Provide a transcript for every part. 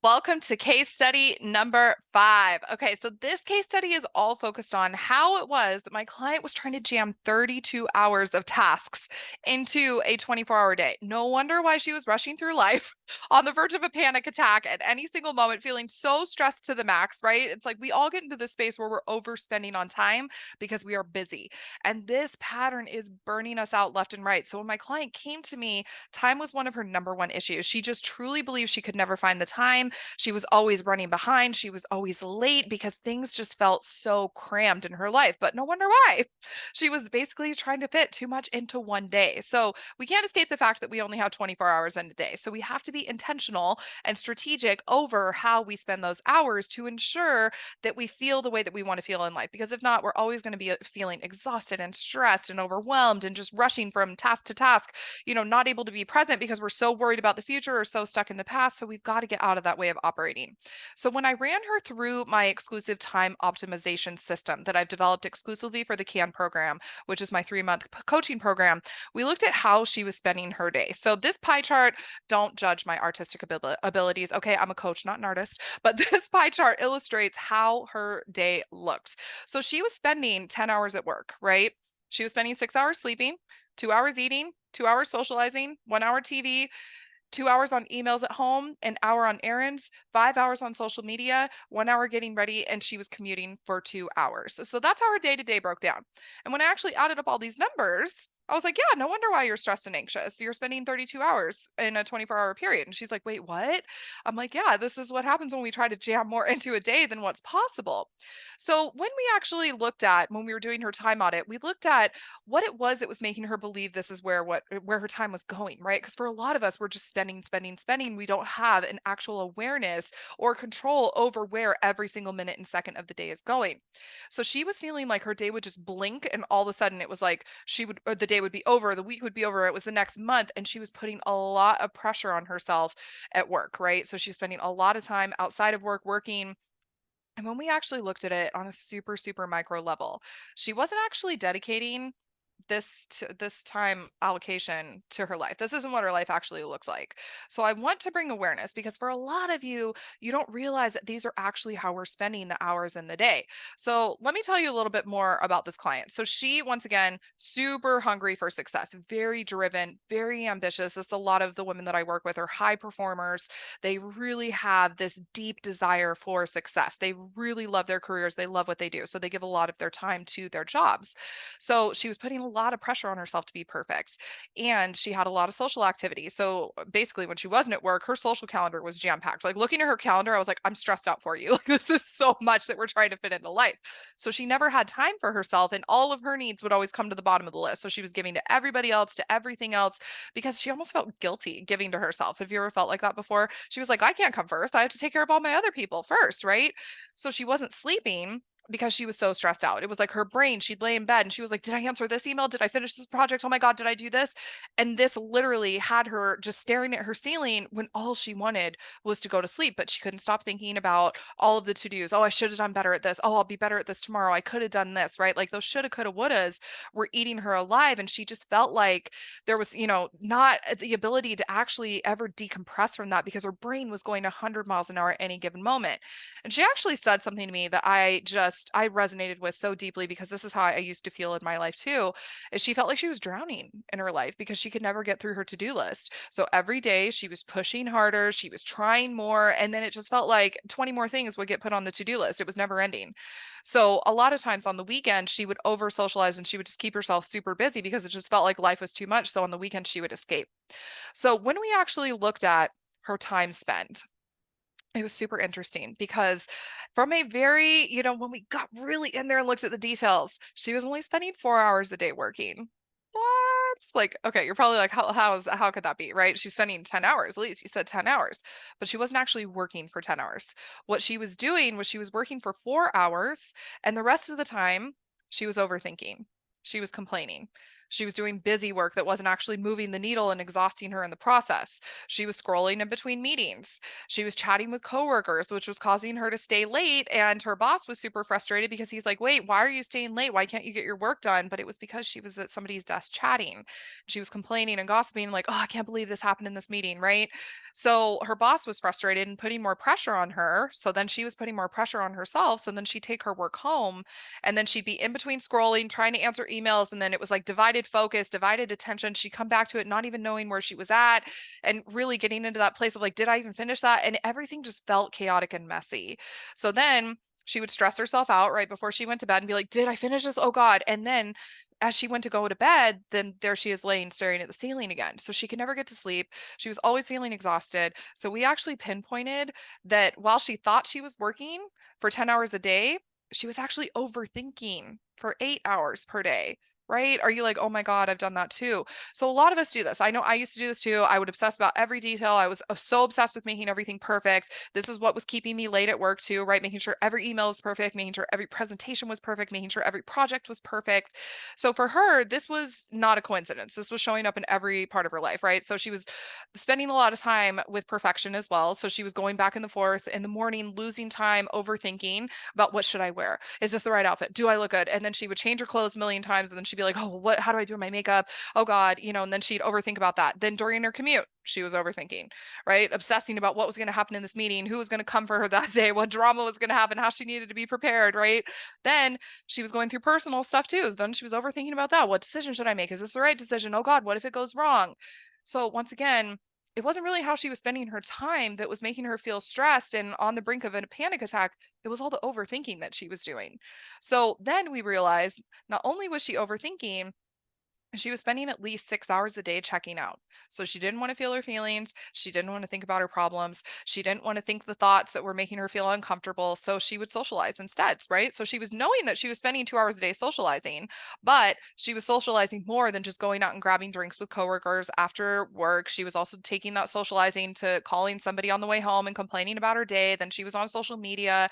Welcome to case study number 5. Okay, so this case study is all focused on how it was that my client was trying to jam 32 hours of tasks into a 24-hour day. No wonder why she was rushing through life on the verge of a panic attack at any single moment, feeling so stressed to the max, right? It's like we all get into this space where we're overspending on time because we are busy. And this pattern is burning us out left and right. So when my client came to me, time was one of her number one issues. She just truly believed she could never find the time. She was always running behind. She was always late because things just felt so crammed in her life. But no wonder why. She was basically trying to fit too much into one day. So we can't escape the fact that we only have 24 hours in a day. So we have to be intentional and strategic over how we spend those hours to ensure that we feel the way that we want to feel in life. Because if not, we're always going to be feeling exhausted and stressed and overwhelmed and just rushing from task to task, not able to be present because we're so worried about the future or so stuck in the past. So we've got to get out of that way of operating. So when I ran her through my exclusive time optimization system that I've developed exclusively for the CAN program, which is my 3-month coaching program, we looked at how she was spending her day. So this pie chart, don't judge my artistic abilities. Okay, I'm a coach, not an artist, but this pie chart illustrates how her day looked. So she was spending 10 hours at work, right? She was spending 6 hours sleeping, 2 hours eating, 2 hours socializing, 1 hour TV, 2 hours on emails at home, an hour on errands, 5 hours on social media, 1 hour getting ready, and she was commuting for 2 hours. So that's how her day to day broke down. And when I actually added up all these numbers, I was like, yeah, no wonder why you're stressed and anxious. You're spending 32 hours in a 24-hour period. And she's like, wait, what? I'm like, yeah, this is what happens when we try to jam more into a day than what's possible. So when we actually when we were doing her time audit, we looked at what it was that was making her believe this is where her time was going, right? Because for a lot of us, we're just spending, spending, spending. We don't have an actual awareness or control over where every single minute and second of the day is going. So she was feeling like her day would just blink and all of a sudden it was like or the day would be over, the week would be over, it was the next month, and she was putting a lot of pressure on herself at work, right? So she's spending a lot of time outside of work working. And when we actually looked at it on a super, super micro level, she wasn't actually dedicating this time allocation to her life. This isn't what her life actually looks like. So I want to bring awareness because for a lot of you, you don't realize that these are actually how we're spending the hours in the day. So let me tell you a little bit more about this client. So she, once again, super hungry for success, very driven, very ambitious. This a lot of the women that I work with are high performers. They really have this deep desire for success. They really love their careers. They love what they do. So they give a lot of their time to their jobs. So she was putting a lot of pressure on herself to be perfect. And she had a lot of social activities. So basically, when she wasn't at work, her social calendar was jam packed. Like looking at her calendar, I was like, I'm stressed out for you. Like, this is so much that we're trying to fit into life. So she never had time for herself, and all of her needs would always come to the bottom of the list. So she was giving to everybody else, to everything else, because she almost felt guilty giving to herself. Have you ever felt like that before? She was like, I can't come first. I have to take care of all my other people first, right? So she wasn't sleeping because she was so stressed out. It was like her brain, she'd lay in bed and she was like, did I answer this email? Did I finish this project? Oh my God, did I do this? And this literally had her just staring at her ceiling when all she wanted was to go to sleep, but she couldn't stop thinking about all of the to-dos. Oh, I should have done better at this. Oh, I'll be better at this tomorrow. I could have done this, right? Like those shoulda, coulda, wouldas were eating her alive. And she just felt like there was, not the ability to actually ever decompress from that because her brain was going 100 miles an hour at any given moment. And she actually said something to me that I resonated with so deeply because this is how I used to feel in my life too, is she felt like she was drowning in her life because she could never get through her to-do list. So every day she was pushing harder, she was trying more, and then it just felt like 20 more things would get put on the to-do list. It was never ending. So a lot of times on the weekend, she would over socialize and she would just keep herself super busy because it just felt like life was too much. So on the weekend, she would escape. So when we actually looked at her time spent, it was super interesting because from a very, when we got really in there and looked at the details, she was only spending 4 hours a day working. What? Like, okay, you're probably like, how could that be, right? She's spending 10 hours, at least you said 10 hours, but she wasn't actually working for 10 hours. What she was doing was she was working for 4 hours, and the rest of the time she was overthinking. She was complaining. She was doing busy work that wasn't actually moving the needle and exhausting her in the process. She was scrolling in between meetings. She was chatting with coworkers, which was causing her to stay late. And her boss was super frustrated because he's like, wait, why are you staying late? Why can't you get your work done? But it was because she was at somebody's desk chatting. She was complaining and gossiping, like, oh, I can't believe this happened in this meeting, right? So her boss was frustrated and putting more pressure on her. So then she was putting more pressure on herself. So then she'd take her work home and then she'd be in between scrolling, trying to answer emails. And then it was like divided focus, divided attention. She'd come back to it, not even knowing where she was at and really getting into that place of like, did I even finish that? And everything just felt chaotic and messy. So then she would stress herself out right before she went to bed and be like, did I finish this? Oh God. And then as she went to go to bed, then there she is laying staring at the ceiling again. So she could never get to sleep. She was always feeling exhausted. So we actually pinpointed that while she thought she was working for 10 hours a day, she was actually overthinking for 8 hours per day. Right? Are you like, oh my God, I've done that too? So a lot of us do this. I know I used to do this too. I would obsess about every detail. I was so obsessed with making everything perfect. This is what was keeping me late at work too, right? Making sure every email was perfect, making sure every presentation was perfect, making sure every project was perfect. So for her, this was not a coincidence. This was showing up in every part of her life, right? So she was spending a lot of time with perfection as well. So she was going back and forth in the morning, losing time, overthinking about what should I wear? Is this the right outfit? Do I look good? And then she would change her clothes a million times and then she'd be like, oh, what, how do I do my makeup? Oh God, and then she'd overthink about that. Then during her commute, she was overthinking, right? Obsessing about what was going to happen in this meeting, who was going to come for her that day, what drama was going to happen, how she needed to be prepared, right? Then she was going through personal stuff too. Then she was overthinking about that. What decision should I make? Is this the right decision? Oh God, what if it goes wrong? So once again, it wasn't really how she was spending her time that was making her feel stressed and on the brink of a panic attack. It was all the overthinking that she was doing. So then we realized not only was she overthinking, she was spending at least 6 hours a day checking out. So she didn't want to feel her feelings. She didn't want to think about her problems. She didn't want to think the thoughts that were making her feel uncomfortable. So she would socialize instead, right? So she was knowing that she was spending 2 hours a day socializing, but she was socializing more than just going out and grabbing drinks with coworkers after work. She was also taking that socializing to calling somebody on the way home and complaining about her day. Then she was on social media.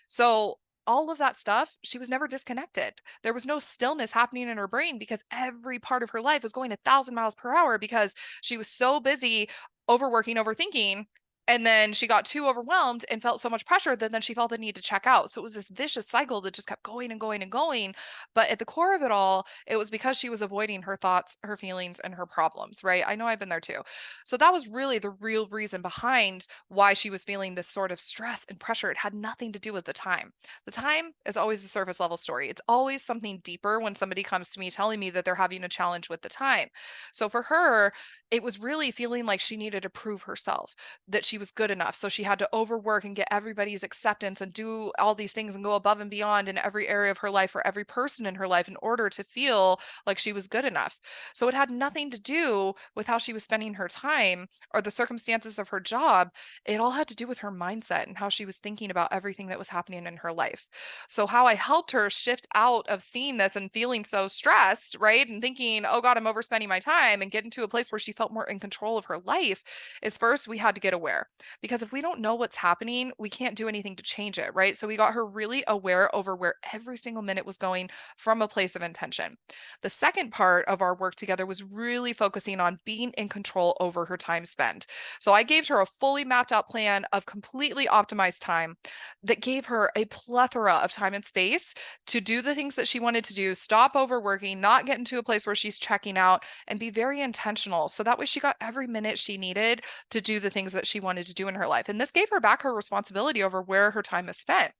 So all of that stuff, she was never disconnected. There was no stillness happening in her brain because every part of her life was going 1,000 miles per hour because she was so busy overworking, overthinking. And then she got too overwhelmed and felt so much pressure that then she felt the need to check out. So it was this vicious cycle that just kept going and going and going. But at the core of it all, it was because she was avoiding her thoughts, her feelings, and her problems, right? I know I've been there too. So that was really the real reason behind why she was feeling this sort of stress and pressure. It had nothing to do with the time. The time is always a surface level story. It's always something deeper when somebody comes to me telling me that they're having a challenge with the time. So for her, it was really feeling like she needed to prove herself, that she was good enough. So she had to overwork and get everybody's acceptance and do all these things and go above and beyond in every area of her life for every person in her life in order to feel like she was good enough. So it had nothing to do with how she was spending her time or the circumstances of her job. It all had to do with her mindset and how she was thinking about everything that was happening in her life. So, how I helped her shift out of seeing this and feeling so stressed, right? And thinking, oh God, I'm overspending my time and get into a place where she felt more in control of her life is first, we had to get aware. Because if we don't know what's happening, we can't do anything to change it, right? So, we got her really aware over where every single minute was going from a place of intention. The second part of our work together was really focusing on being in control over her time spent. So I gave her a fully mapped out plan of completely optimized time that gave her a plethora of time and space to do the things that she wanted to do, stop overworking, not get into a place where she's checking out, and be very intentional. So that way she got every minute she needed to do the things that she wanted to do in her life. And this gave her back her responsibility over where her time is spent.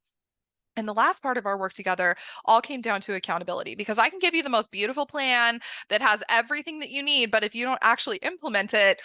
And the last part of our work together all came down to accountability because I can give you the most beautiful plan that has everything that you need, but if you don't actually implement it,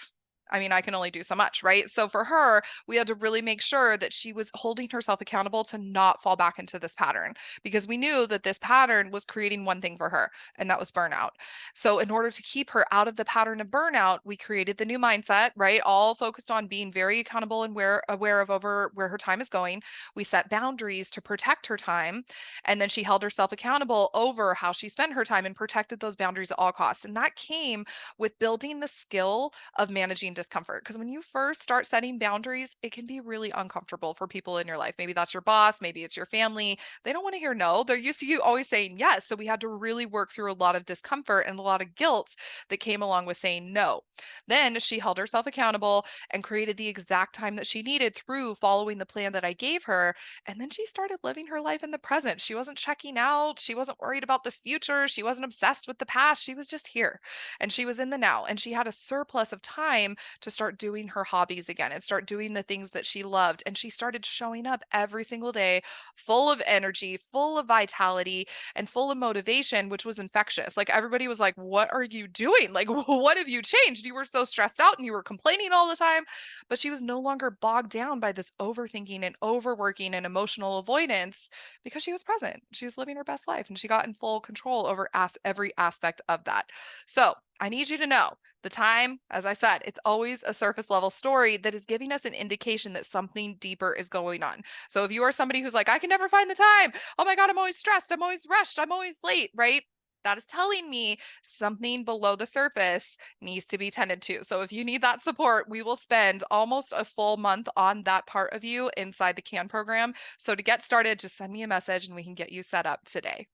I mean, I can only do so much, right? So for her, we had to really make sure that she was holding herself accountable to not fall back into this pattern because we knew that this pattern was creating one thing for her, and that was burnout. So in order to keep her out of the pattern of burnout, we created the new mindset, right? All focused on being very accountable and aware of over where her time is going. We set boundaries to protect her time, and then she held herself accountable over how she spent her time and protected those boundaries at all costs. And that came with building the skill of managing discomfort. Because when you first start setting boundaries, it can be really uncomfortable for people in your life. Maybe that's your boss, maybe it's your family. They don't want to hear no. They're used to you always saying yes. So we had to really work through a lot of discomfort and a lot of guilt that came along with saying no. Then she held herself accountable and created the exact time that she needed through following the plan that I gave her. And then she started living her life in the present. She wasn't checking out. She wasn't worried about the future. She wasn't obsessed with the past. She was just here and she was in the now. And she had a surplus of time to start doing her hobbies again and start doing the things that she loved. And she started showing up every single day, full of energy, full of vitality, and full of motivation, which was infectious. Like everybody was like, "What are you doing? Like, what have you changed? You were so stressed out and you were complaining all the time." But she was no longer bogged down by this overthinking and overworking and emotional avoidance because she was present. She was living her best life and she got in full control over every aspect of that. So I need you to know the time, as I said, it's always a surface level story that is giving us an indication that something deeper is going on. So if you are somebody who's like, I can never find the time. Oh my God, I'm always stressed. I'm always rushed. I'm always late, right? That is telling me something below the surface needs to be tended to. So if you need that support, we will spend almost a full month on that part of you inside the CAN program. So to get started, just send me a message and we can get you set up today.